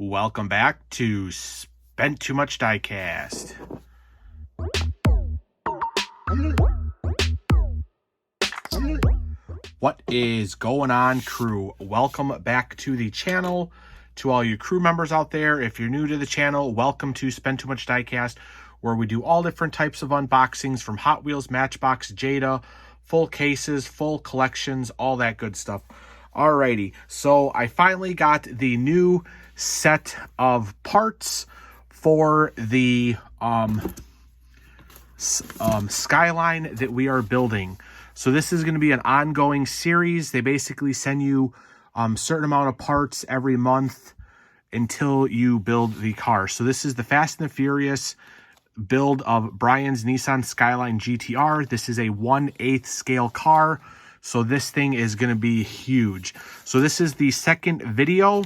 Welcome back to Spent Too Much Diecast. What is going on, crew? Welcome back to the channel. To all you crew members out there, if you're new to the channel, welcome to Spent Too Much Diecast, where we do all different types of unboxings from Hot Wheels, Matchbox, Jada, full cases, full collections, all that good stuff. Alrighty, so I finally got the new set of parts for the Skyline that we are building. So this is going to be an ongoing series. They basically send you certain amount of parts every month until you build the car. So this is the Fast and the Furious build of Brian's Nissan Skyline GTR. This is a 1/8 scale car. So this thing is going to be huge. So this is the second video.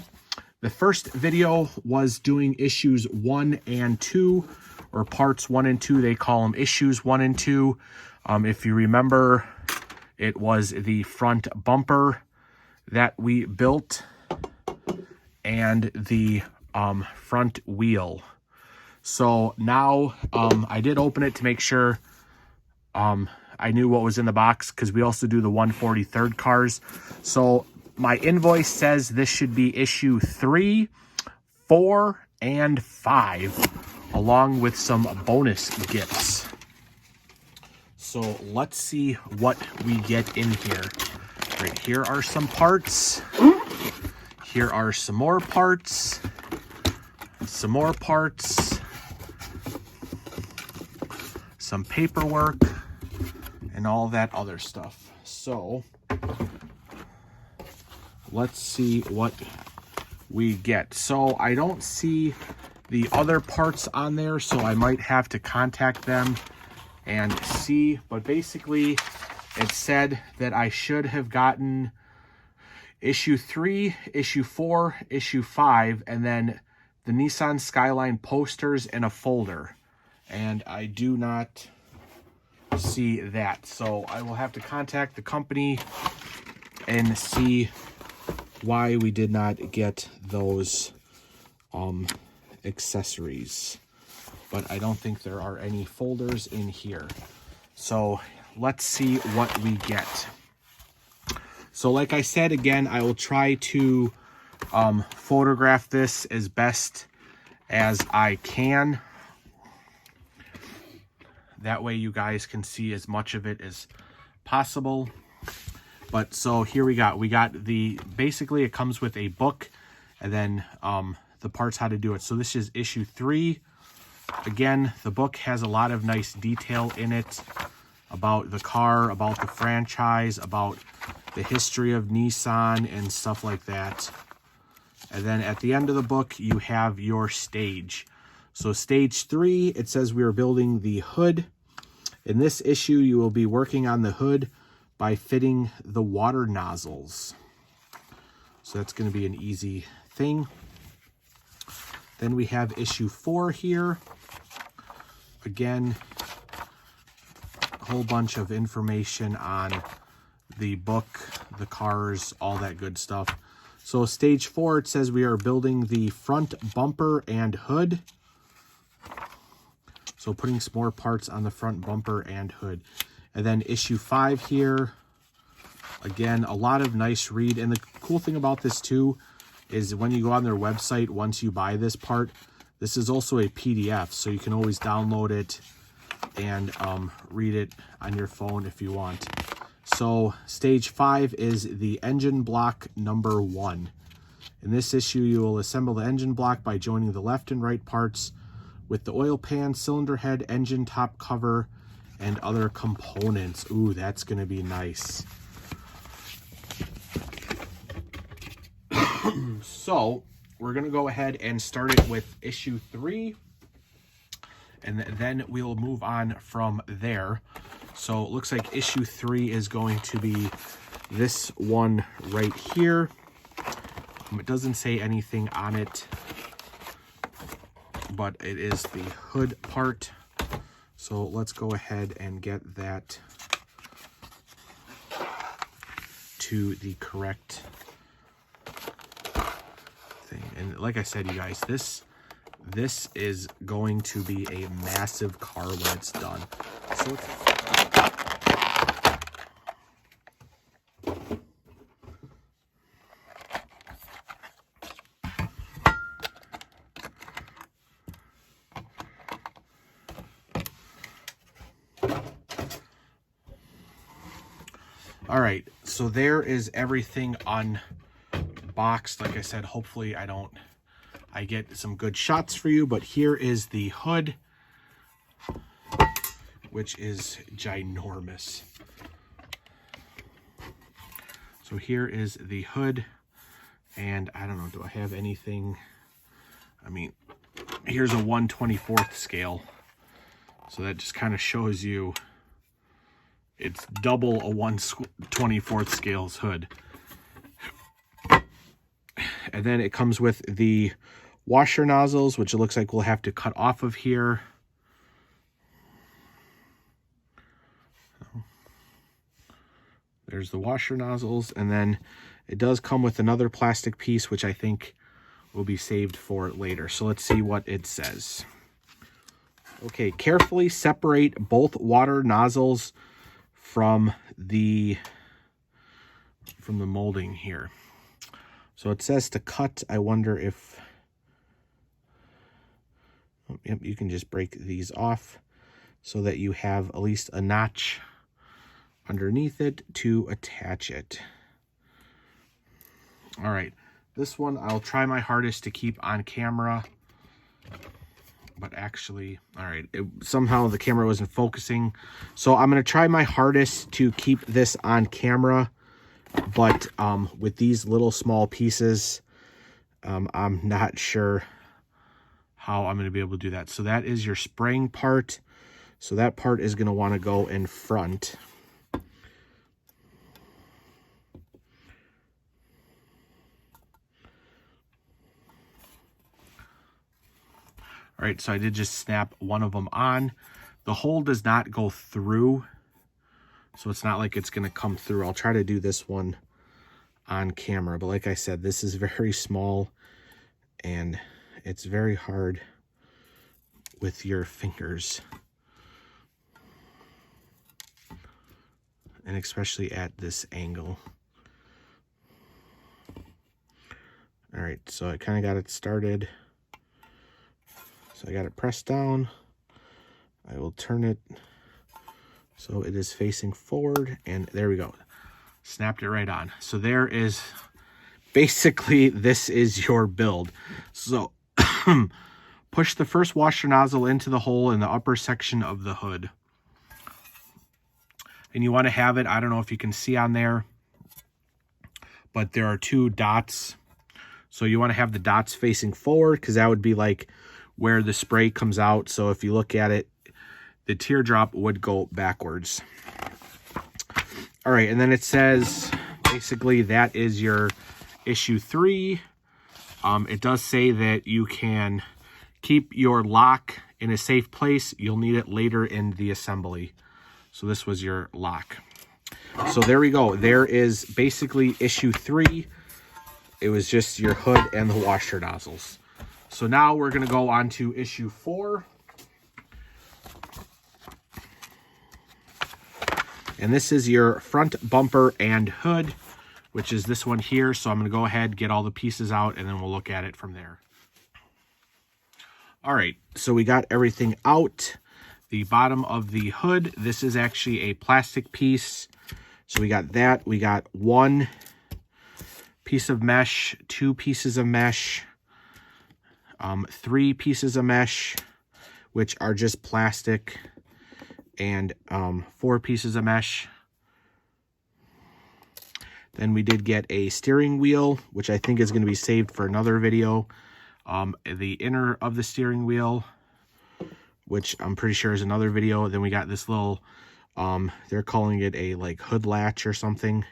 The first video was doing issues 1 and 2, or parts 1 and 2. They call them issues 1 and 2. If you remember, it was the front bumper that we built and the front wheel. So now I did open it to make sure I knew what was in the box, because we also do the 143rd cars. So my invoice says this should be issue 3, 4, and 5, along with some bonus gifts. So let's see what we get in here. Right, here are some parts. Here are some more parts. Some more parts. Some paperwork. And all that other stuff. So let's see what we get. So I don't see the other parts on there, so I might have to contact them and see. But basically, it said that I should have gotten issue 3, issue 4, issue 5, and then the Nissan Skyline posters in a folder. And I do not see that, so I will have to contact the company and see why we did not get those accessories. But I don't think there are any folders in here, so let's see what we get. So like I said, again, I will try to photograph this as best as I can. That way you guys can see as much of it as possible. But so here we got the, basically it comes with a book and then the parts how to do it. So this is issue 3. Again, the book has a lot of nice detail in it about the car, about the franchise, about the history of Nissan and stuff like that. And then at the end of the book, you have your stage. So stage 3, it says we are building the hood. In this issue, you will be working on the hood by fitting the water nozzles. So that's going to be an easy thing. Then we have issue 4 here. Again, a whole bunch of information on the book, the cars, all that good stuff. So stage 4, it says we are building the front bumper and hood. So putting some more parts on the front bumper and hood. And then issue 5 here. Again, a lot of nice read. And the cool thing about this too is when you go on their website, once you buy this part, this is also a PDF. So you can always download it and read it on your phone if you want. So stage 5 is the engine block number 1. In this issue, you will assemble the engine block by joining the left and right parts with the oil pan, cylinder head, engine top cover, and other components. Ooh, that's going to be nice. So we're going to go ahead and start it with issue 3, and then we'll move on from there. So it looks like issue 3 is going to be this one right here. It doesn't say anything on it, but it is the hood part. So let's go ahead and get that to the correct thing. And like I said, you guys, this is going to be a massive car when it's done. So it's all right, so there is everything unboxed. Like I said, hopefully I get some good shots for you, but here is the hood, which is ginormous. So here is the hood, and I don't know, do I have anything? I mean, here's a 1/24 scale. So that just kind of shows you it's double a 1/24 scale's hood. And then it comes with the washer nozzles, which it looks like we'll have to cut off of here. There's the washer nozzles, and then it does come with another plastic piece, which I think will be saved for later. So let's see what it says. Okay, carefully separate both water nozzles from the molding here. So it says to cut. I wonder if, oh, yep, you can just break these off so that you have at least a notch underneath it to attach it. All right, this one I'll try my hardest to keep on camera, but actually, all right, somehow the camera wasn't focusing. So I'm going to try my hardest to keep this on camera, but with these little small pieces, I'm not sure how I'm going to be able to do that. So that is your spraying part. So that part is going to want to go in front. All right, so I did just snap one of them on. The hole does not go through, so it's not like it's going to come through. I'll try to do this one on camera, but like I said, this is very small, and it's very hard with your fingers. And especially at this angle. All right, so I kind of got it started. So I got it pressed down. I will turn it so it is facing forward, and there we go. Snapped it right on. So there is, basically, this is your build. So push the first washer nozzle into the hole in the upper section of the hood. And you want to have it, I don't know if you can see on there, but there are two dots. So you want to have the dots facing forward, because that would be like where the spray comes out. So if you look at it, the teardrop would go backwards. All right, and then it says basically that is your issue 3. It does say that you can keep your lock in a safe place. You'll need it later in the assembly. So this was your lock. So there we go. There is basically issue 3. It was just your hood and the washer nozzles. So now we're going to go on to issue 4. And this is your front bumper and hood, which is this one here. So I'm going to go ahead, get all the pieces out, and then we'll look at it from there. All right, so we got everything out. The bottom of the hood, this is actually a plastic piece. So we got that. We got 1 piece of mesh, 2 pieces of mesh, 3 pieces of mesh, which are just plastic, and 4 pieces of mesh. Then we did get a steering wheel, which I think is going to be saved for another video. The inner of the steering wheel, which I'm pretty sure is another video. Then we got this little, they're calling it a like hood latch or something.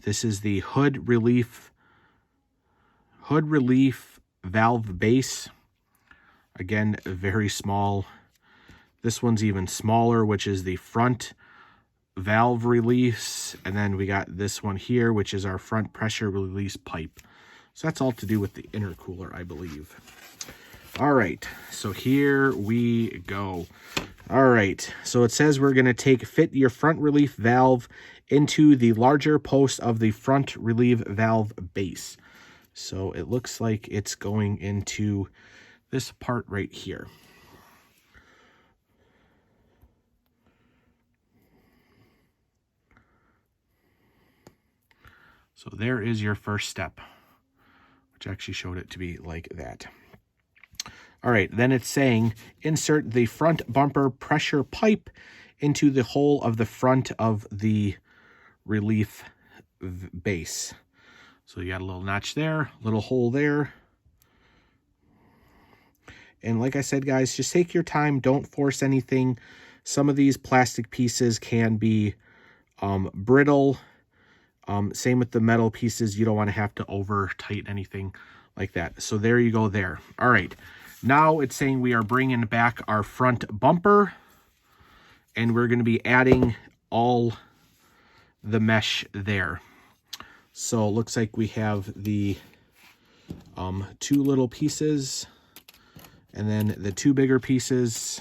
This is the hood relief valve base. Again, very small. This one's even smaller, which is the front valve release. And then we got this one here, which is our front pressure release pipe. So that's all to do with the intercooler, I believe. All right, so here we go. All right, so it says we're going to fit your front relief valve into the larger post of the front relief valve base. So it looks like it's going into this part right here. So there is your first step, which actually showed it to be like that. All right, then it's saying insert the front bumper pressure pipe into the hole of the front of the relief base. So you got a little notch there, little hole there. And like I said, guys, just take your time. Don't force anything. Some of these plastic pieces can be brittle. Same with the metal pieces. You don't want to have to over tighten anything like that. So there you go there. All right. Now it's saying we are bringing back our front bumper, and we're going to be adding all the mesh there. So it looks like we have the 2 little pieces and then the 2 bigger pieces.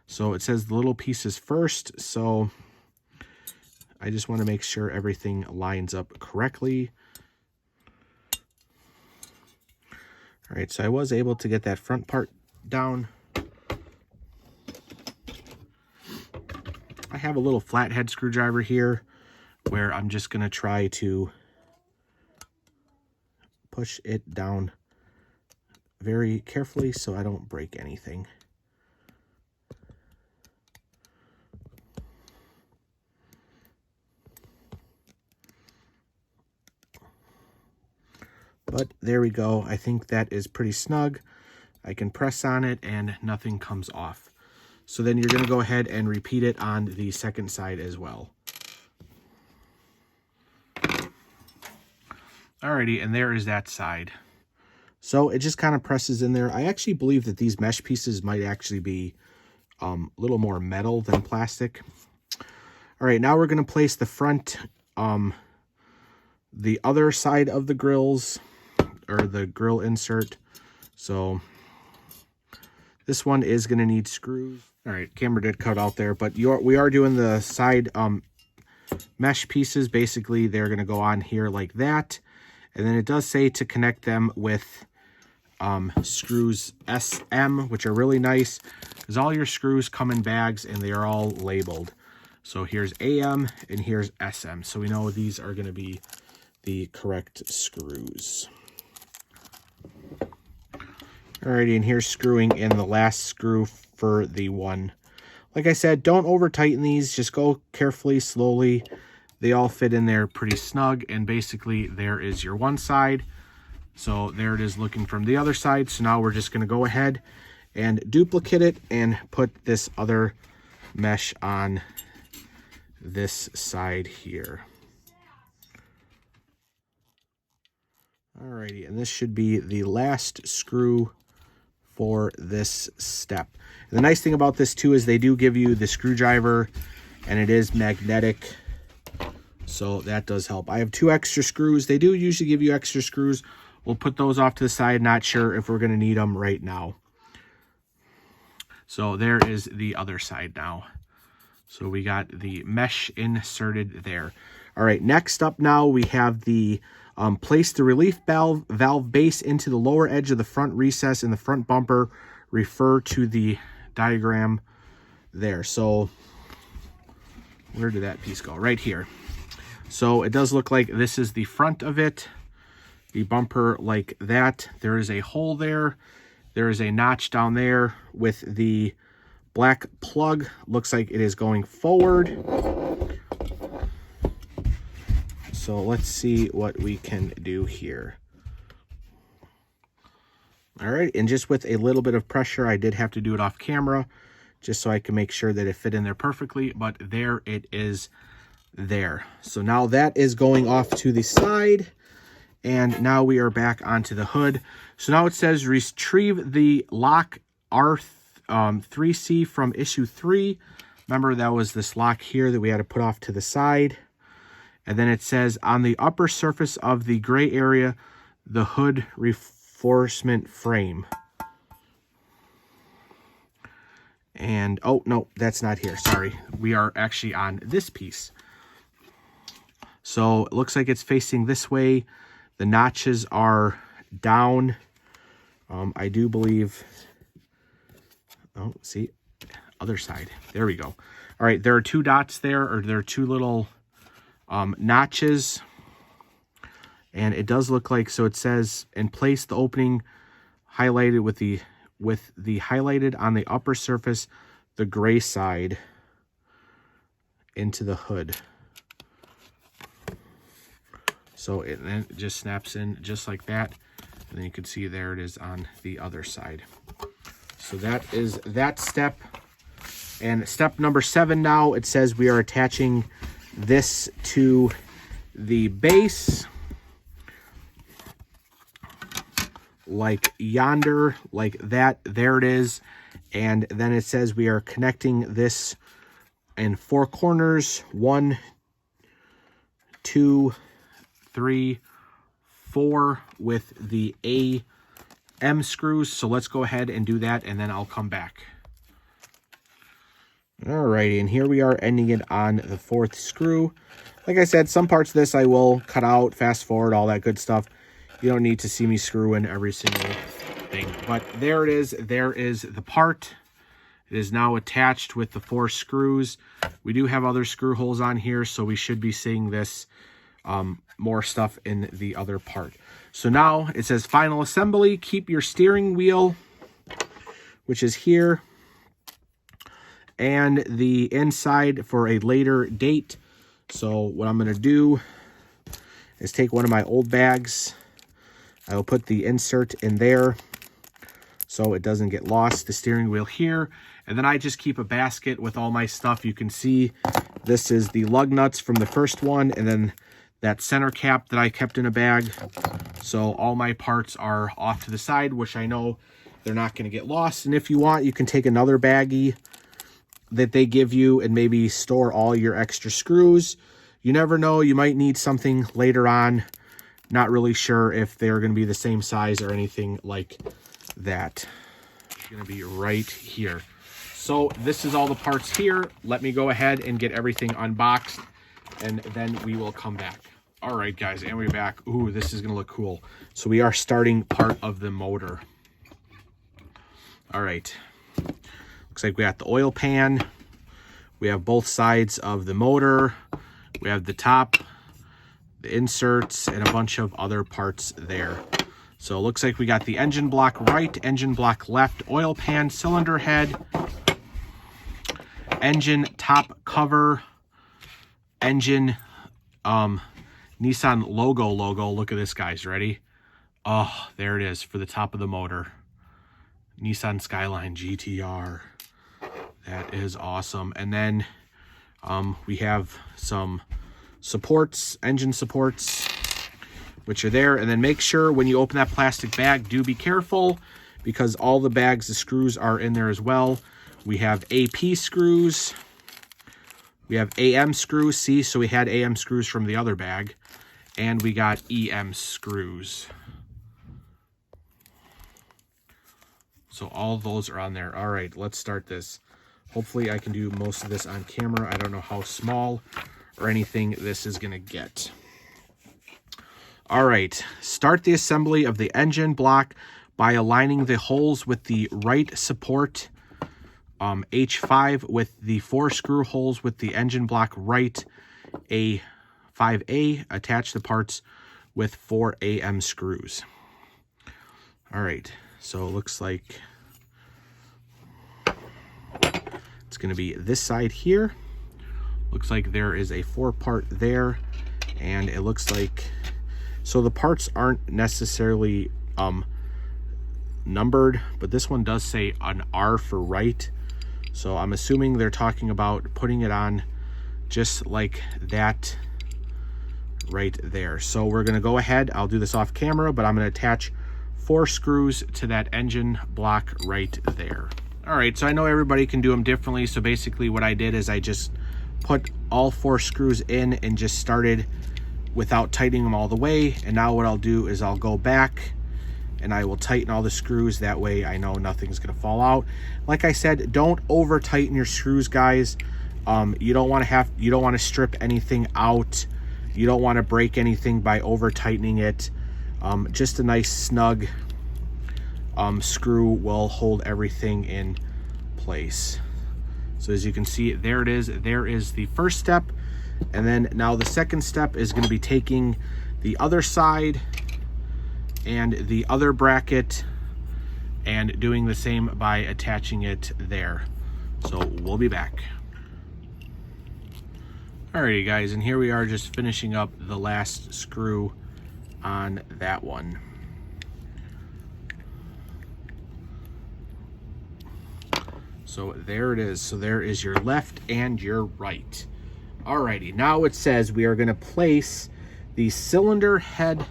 So it says the little pieces first. So I just want to make sure everything lines up correctly. All right, so I was able to get that front part down. I have a little flathead screwdriver here where I'm just going to try to push it down very carefully so I don't break anything. But there we go. I think that is pretty snug. I can press on it and nothing comes off. So then you're going to go ahead and repeat it on the second side as well. Alrighty, and there is that side. So it just kind of presses in there. I actually believe that these mesh pieces might actually be a little more metal than plastic. All right, now we're going to place the front, the other side of the grills, or the grill insert. So this one is going to need screws. All right, camera did cut out there, but we are doing the side mesh pieces. Basically, they're going to go on here like that. And then it does say to connect them with screws SM, which are really nice because all your screws come in bags and they are all labeled. So here's AM and here's SM. So we know these are going to be the correct screws. Alrighty, and here's screwing in the last screw for the one. Like I said, don't over tighten these. Just go carefully, slowly. They all fit in there pretty snug. And basically, there is your one side. So there it is looking from the other side. So now we're just going to go ahead and duplicate it and put this other mesh on this side here. Alrighty, and this should be the last screw for this step. And the nice thing about this too is they do give you the screwdriver and it is magnetic, so that does help. I have 2 extra screws. They do usually give you extra screws. We'll put those off to the side. Not sure if we're going to need them right now. So there is the other side now. So we got the mesh inserted there. All right, next up now we have the place the relief valve base into the lower edge of the front recess in the front bumper. Refer to the diagram there. So where did that piece go? Right here. So it does look like this is the front of it. The bumper like that. There is a hole there. There is a notch down there with the black plug. Looks like it is going forward. So let's see what we can do here. All right, and just with a little bit of pressure, I did have to do it off camera just so I can make sure that it fit in there perfectly, but there it is there. So now that is going off to the side, and now we are back onto the hood. So now it says retrieve the lock R3C from issue 3. Remember, that was this lock here that we had to put off to the side. And then it says on the upper surface of the gray area, the hood reinforcement frame. And, oh, no, that's not here. Sorry. We are actually on this piece. So it looks like it's facing this way. The notches are down. I do believe, oh, see, other side. There we go. All right, there are two dots there, or there are two little notches. And it does look like, so it says, and place the opening highlighted with the highlighted on the upper surface, the gray side into the hood. So it then just snaps in just like that. And then you can see there it is on the other side. So that is that step. And step number 7 now, it says we are attaching this to the base. Like yonder, like that, there it is. And then it says we are connecting this in 4 corners, 1, 2, 3, 4 with the AM screws. So let's go ahead and do that, and then I'll come back. Alrighty, and here we are ending it on the 4th screw. Like I said, some parts of this I will cut out, fast forward, all that good stuff. You don't need to see me screw in every single thing. But there it is. There is the part. It is now attached with the 4 screws. We do have other screw holes on here, so we should be seeing this more stuff in the other part. So now it says final assembly. Keep your steering wheel, which is here, and the inside for a later date. So what I'm going to do is take one of my old bags. I will put the insert in there so it doesn't get lost, the steering wheel here. And then I just keep a basket with all my stuff. You can see this is the lug nuts from the first one, and then that center cap that I kept in a bag. So all my parts are off to the side, which I know they're not going to get lost. And if you want, you can take another baggie that they give you and maybe store all your extra screws. You never know, you might need something later on. Not really sure if they're going to be the same size or anything like that. It's going to be right here. So this is all the parts here. Let me go ahead and get everything unboxed, and then we will come back. All right, guys, and we're back. Ooh, this is going to look cool. So we are starting part of the motor. All right. Looks like we got the oil pan. We have both sides of the motor. We have the top, the inserts, and a bunch of other parts there. So it looks like we got the engine block right, engine block left, oil pan, cylinder head, engine top cover, engine Nissan logo. Look at this, guys. Ready? Oh, there it is for the top of the motor. Nissan Skyline GTR. That is awesome. And then we have some supports, engine supports, which are there. And then make sure when you open that plastic bag, do be careful, because all the bags, the screws are in there as well. We have AP screws. We have AM screws. See, so we had AM screws from the other bag. And we got EM screws. So all those are on there. All right, let's start this. Hopefully I can do most of this on camera. I don't know how small or anything this is going to get. All right, start the assembly of the engine block by aligning the holes with the right support H5 with the 4 screw holes with the engine block right A5A. Attach the parts with 4 AM screws. All right, so it looks like it's going to be this side here. Looks like there is a 4-part there, and it looks like, so the parts aren't necessarily numbered, but this one does say an R for right. So I'm assuming they're talking about putting it on just like that right there. So we're going to go ahead. I'll do this off camera, but I'm going to attach 4 screws to that engine block right there. All right, so I know everybody can do them differently. So basically what I did is I just put all 4 screws in and just started without tightening them all the way. And now what I'll do is I'll go back and I will tighten all the screws. That way I know nothing's gonna fall out. Like I said, don't over tighten your screws, guys. You don't want to strip anything out. You don't want to break anything by over tightening it. Just a nice snug screw will hold everything in place. So as you can see, there it is. There is the first step. And then now the second step is going to be taking the other side and the other bracket and doing the same by attaching it there. So we'll be back. Alrighty guys, and here we are just finishing up the last screw on that one. So there it is. So there is your left and your right. Alrighty, now it says we are going to place the cylinder head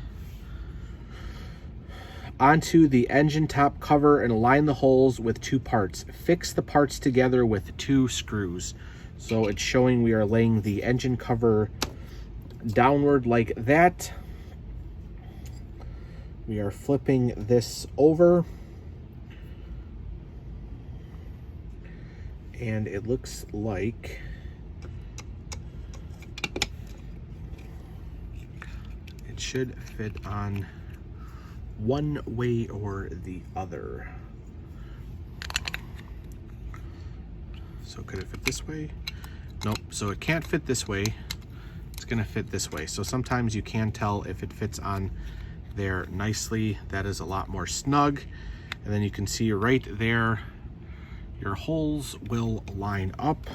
onto the engine top cover and align the holes with 2 parts. Fix the parts together with 2 screws. So it's showing we are laying the engine cover downward like that. We are flipping this over. And it looks like it should fit on one way or the other. So could it fit this way? Nope, so it can't fit this way. It's gonna fit this way. So sometimes you can tell if it fits on there nicely. That is a lot more snug. And then you can see right there, your holes will line up.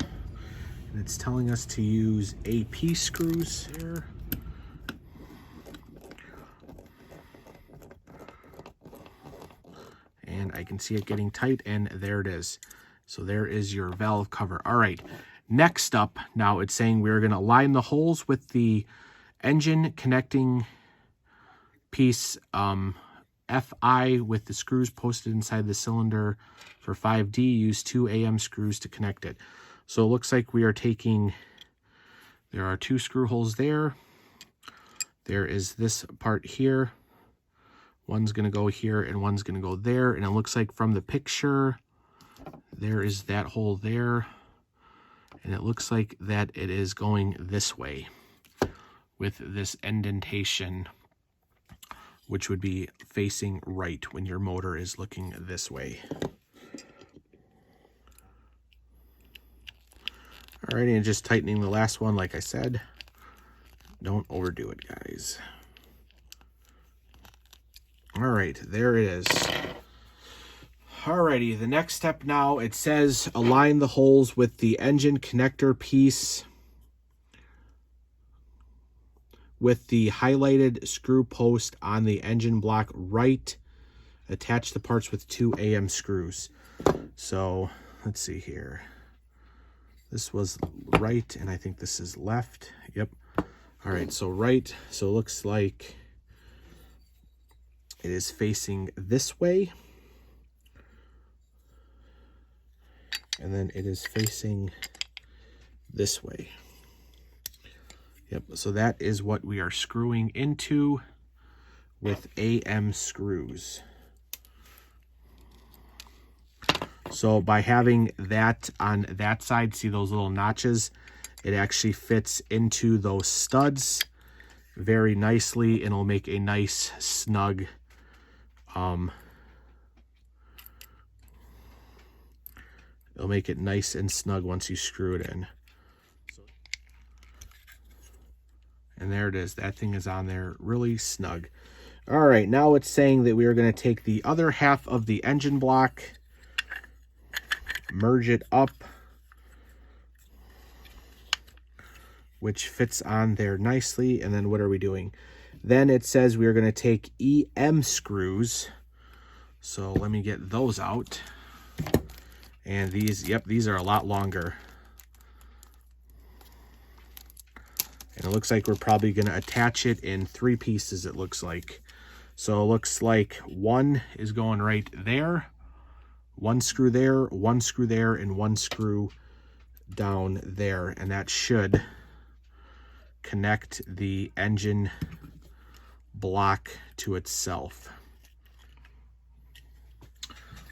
And it's telling us to use AP screws here. And I can see it getting tight, and there it is. So there is your valve cover. All right, next up, now it's saying we're gonna line the holes with the engine connecting piece FI with the screws posted inside the cylinder. For 5D, use 2 AM screws to connect it. So it looks like we are taking, there are 2 screw holes there. There is this part here. One's gonna go here and one's gonna go there. And it looks like from the picture, there is that hole there. And it looks like that it is going this way with this indentation, which would be facing right when your motor is looking this way. Alrighty, and just tightening the last one, like I said. Don't overdo it, guys. All right, there it is. Alrighty, the next step now, it says align the holes with the engine connector piece with the highlighted screw post on the engine block right. Attach the parts with 2 AM screws. So let's see here. This was right, and I think this is left. Yep. All right, so right. So it looks like it is facing this way. And then it is facing this way. Yep, so that is what we are screwing into with AM screws. So by having that on that side, see those little notches? It actually fits into those studs very nicely, and it'll make a nice snug it'll make it nice and snug once you screw it in. And there it is. That thing is on there really snug. All right, now it's saying that we are going to take the other half of the engine block, merge it up, which fits on there nicely. And then what are we doing? Then it says we are going to take EM screws. So let me get those out. And these, yep, these are a lot longer. And it looks like we're probably going to attach it in 3 pieces, it looks like. So it looks like one is going right there, 1 screw there, 1 screw there, and 1 screw down there. And that should connect the engine block to itself.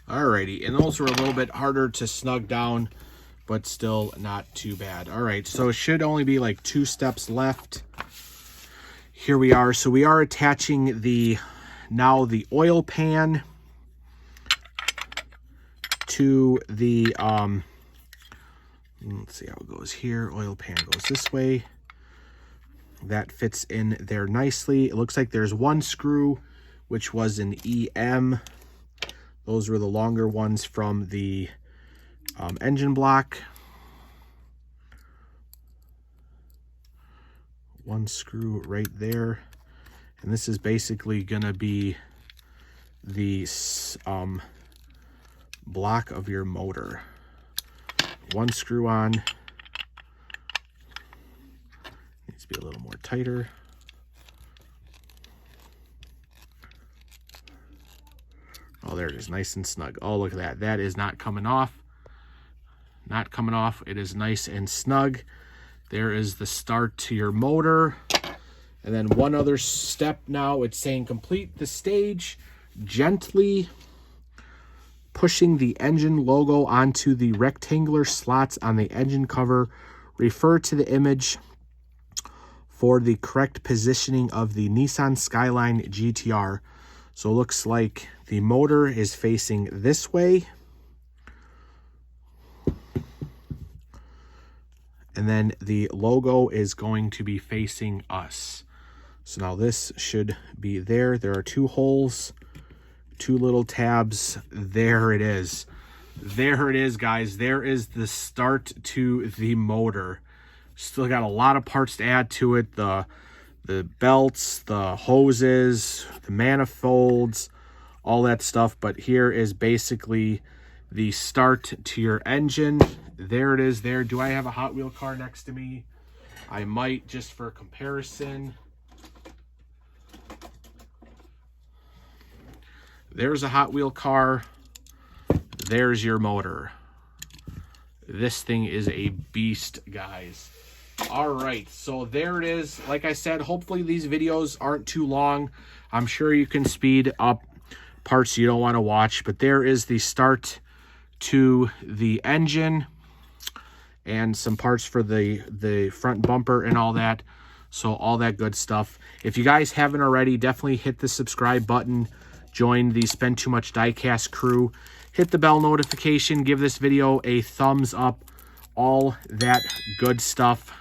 Alrighty, and those were a little bit harder to snug down, but still not too bad. All right, so it should only be like 2 steps left. Here we are. So we are attaching the oil pan to the let's see how it goes here. Oil pan goes this way. That fits in there nicely. It looks like there's one screw, which was an EM. Those were the longer ones from the engine block. One screw right there. And this is basically going to be the block of your motor. One screw on. Needs to be a little more tighter. Oh, there it is, nice and snug. Oh, look at that. That is not coming off. Not coming off. It is nice and snug. There is the start to your motor. And then one other step now. It's saying complete the stage. Gently pushing the engine logo onto the rectangular slots on the engine cover. Refer to the image for the correct positioning of the Nissan Skyline GTR. So it looks like the motor is facing this way. And then the logo is going to be facing us. So now this should be there. There are 2 holes, 2 little tabs. There it is. There it is, guys. There is the start to the motor. Still got a lot of parts to add to it. The belts, the hoses, the manifolds, all that stuff. But here is basically the start to your engine. There it is there. Do I have a Hot Wheel car next to me? I might, just for comparison. There's a Hot Wheel car. There's your motor. This thing is a beast, guys. All right, so there it is. Like I said, hopefully these videos aren't too long. I'm sure you can speed up parts you don't want to watch, but there is the start to the engine and some parts for the front bumper and all that. So all that good stuff. If you guys haven't already, definitely hit the subscribe button. Join the Spend Too Much Diecast crew. Hit the bell notification. Give this video a thumbs up. All that good stuff,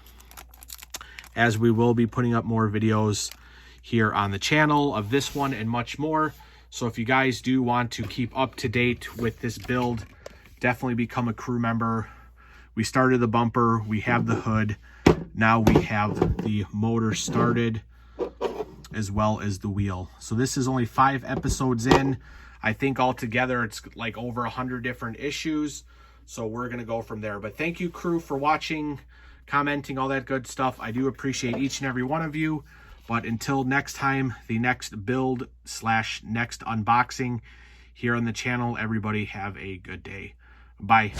as we will be putting up more videos here on the channel of this one and much more. So if you guys do want to keep up to date with this build, definitely become a crew member. We started the bumper, we have the hood, now we have the motor started, as well as the wheel. So this is only 5 episodes in. I think altogether it's like over 100 different issues. So we're going to go from there. But thank you, crew, for watching, commenting, all that good stuff. I do appreciate each and every one of you. But until next time, the next build / next unboxing here on the channel, everybody have a good day. Bye.